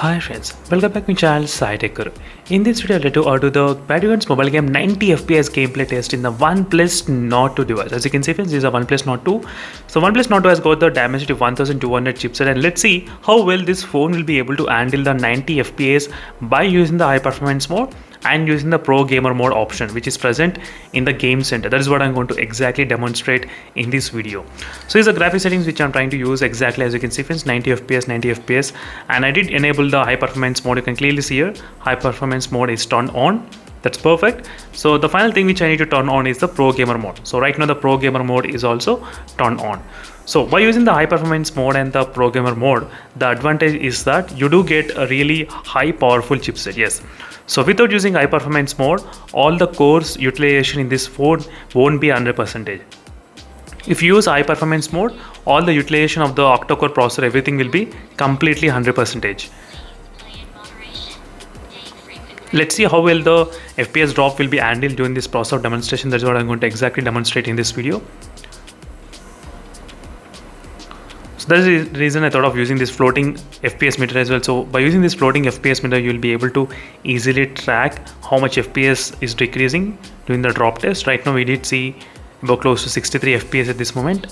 Hi friends, welcome back to my channel SciTech. In this video, I'll do the Battlefront mobile game 90 FPS gameplay test in the OnePlus Nord 2 device. As you can see friends, this is a OnePlus Nord 2. So OnePlus Nord 2 has got the Dimensity 1200 chipset, and let's see how well this phone will be able to handle the 90 FPS by using the high performance mode and using the pro gamer mode option which is present in the game center. That is what I'm going to exactly demonstrate in this video. So these are graphic settings which I'm trying to use exactly as you can see friends, 90 FPS, and I did enable the high performance mode. You can clearly see here high performance mode is turned on. That's perfect. So the final thing which I need to turn on is the pro gamer mode. So right now the pro gamer mode is also turned on. So by using the high performance mode and the pro gamer mode, the advantage is that you do get a really high powerful chipset. Yes. So without using high performance mode, all the cores utilization in this phone won't be 100%. If you use high performance mode, all the utilization of the octa-core processor, everything will be completely 100%. Let's see how well the FPS drop will be handled during this process of demonstration. That's what I'm going to exactly demonstrate in this video. So that's the reason I thought of using this floating FPS meter as well. So by using this floating FPS meter, you'll be able to easily track how much FPS is decreasing during the drop test. Right now we did see about close to 63 FPS at this moment.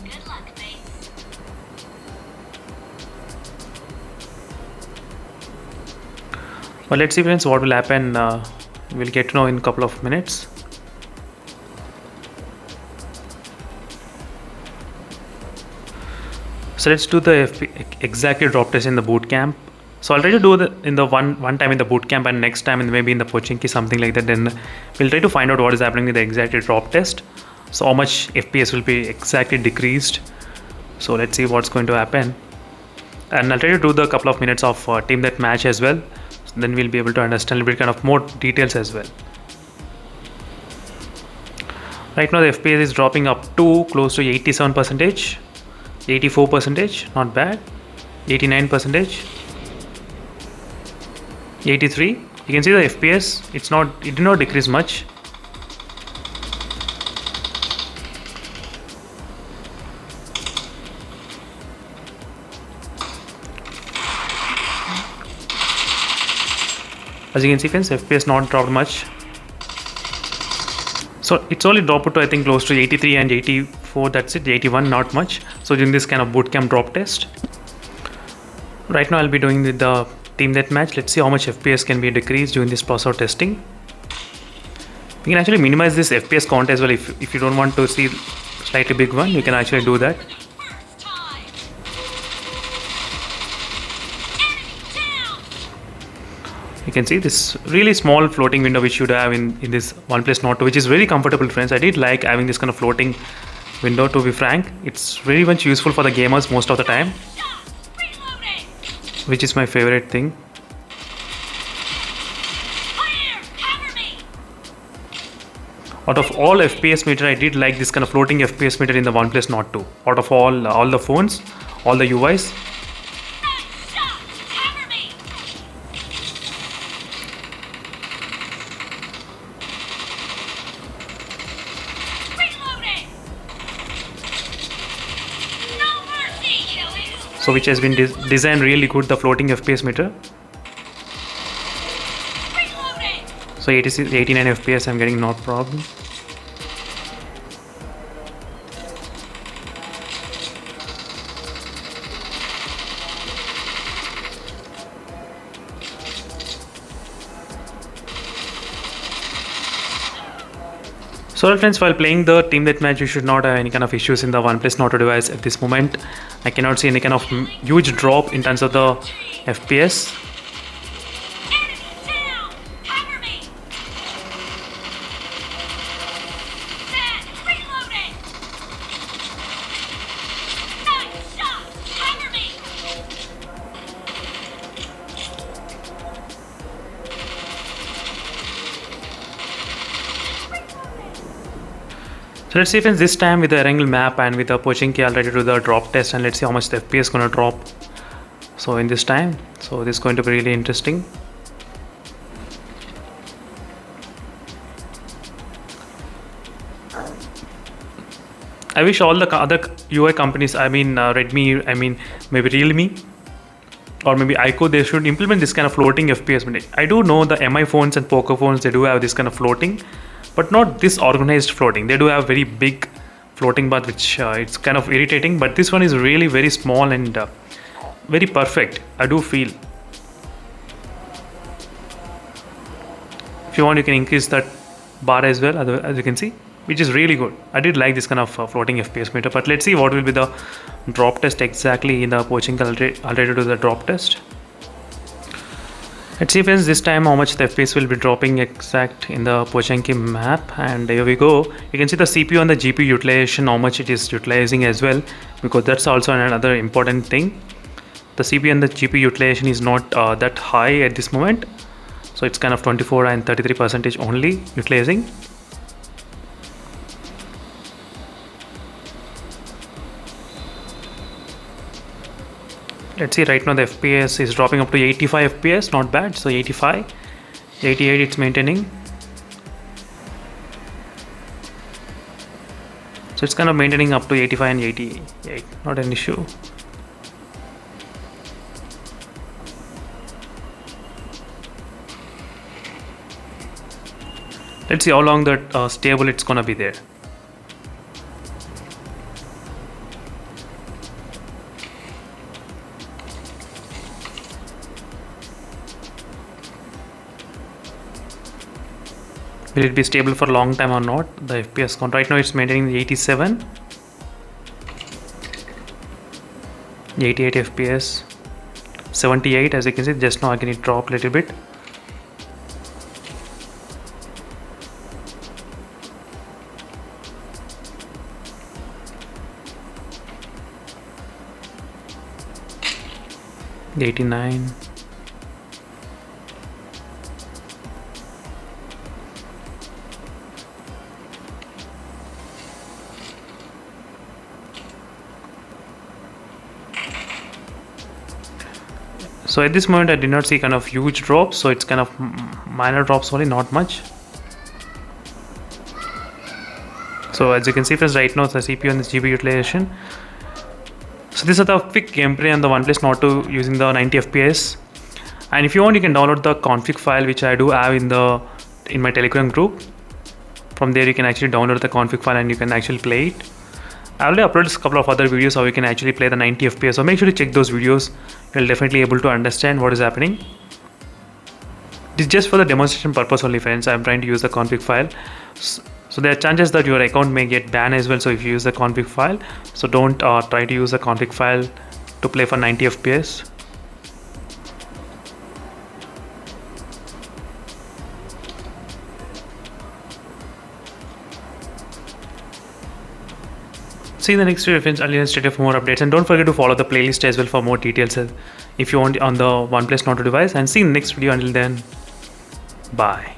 Well, let's see friends what will happen. We'll get to know in a couple of minutes. So let's do the exactly drop test in the boot camp. So I'll try to do the in the one time in the boot camp and next time maybe in the Pochinki, something like that. Then we'll try to find out what is happening with the exactly drop test. So how much FPS will be exactly decreased. So let's see what's going to happen. And I'll try to do the couple of minutes of team that match as well. So then we'll be able to understand a little bit kind of more details as well. Right now the FPS is dropping up to close to 87%. 84%, not bad. 89%, 83. You can see the FPS, it did not decrease much. As you can see friends, FPS not dropped much. So it's only dropped to I think close to 83 and 84, that's it, 81, not much. So during this kind of bootcamp drop test. Right now I'll be doing the team deathmatch. Let's see how much FPS can be decreased during this process of testing. We can actually minimize this FPS count as well. If you don't want to see slightly big one, you can actually do that. You can see this really small floating window which you should have in this OnePlus Nord 2, which is very comfortable friends. I did like having this kind of floating window, to be frank. It's very much useful for the gamers most of the time, which is my favorite thing. Out of all FPS meter, I did like this kind of floating FPS meter in the OnePlus Nord 2. Out of all the phones, all the UIs. So which has been designed really good, the floating FPS meter. So 86, 89 FPS I'm getting, no problem. So friends, while playing the team deathmatch, you should not have any kind of issues in the OnePlus Nord 2 device at this moment. I cannot see any kind of huge drop in terms of the FPS. So let's see friends, this time with the Erangel map and with the Pochinki, I'll try to do the drop test and let's see how much the FPS is going to drop. So in this time, so this is going to be really interesting. I wish all the other UI companies, Redmi, maybe Realme, or maybe iQOO, they should implement this kind of floating FPS. I do know the MI phones and POCO phones, they do have this kind of floating, but not this organized floating. They do have very big floating path, which it's kind of irritating, but this one is really very small and very perfect, I do feel. If you want, you can increase that bar as well, as you can see, which is really good. I did like this kind of floating FPS meter, but let's see what will be the drop test exactly in the poaching. Already do the drop test. Let's see friends, this time how much the FPS will be dropping exact in the Pochanki map. And here we go. You can see the CPU and the GPU utilization, how much it is utilizing as well, because that's also another important thing. The CPU and the GPU utilization is not that high at this moment, so it's kind of 24 and 33% only utilizing. Let's see, right now the FPS is dropping up to 85 FPS, not bad. So 85, 88 it's maintaining. So it's kind of maintaining up to 85 and 88, not an issue. Let's see how long that stable it's gonna be there. Will it be stable for a long time or not? The FPS count right now it's maintaining 87, 88 FPS, 78 as you can see. Just now again it dropped a little bit. $89. So at this moment I did not see kind of huge drops, so it's kind of minor drops only, not much. So as you can see friends, right now the CPU and the GPU utilization. So this is the quick gameplay on the OnePlus Nord 2 using the 90 FPS. And if you want, you can download the config file, which I do have in my Telegram group. From there you can actually download the config file and you can actually play it. I already uploaded a couple of other videos how you can actually play the 90 FPS, so make sure to check those videos. You'll definitely able to understand what is happening. This is just for the demonstration purpose only friends. I'm trying to use the config file. So there are chances that your account may get banned as well, so if you use the config file, so don't try to use the config file to play for 90 FPS. See you in the next video friends. I'll stay tuned for more updates, and don't forget to follow the playlist as well for more details if you want on the OnePlus Nord 2 device. And see you in the next video. Until then, bye.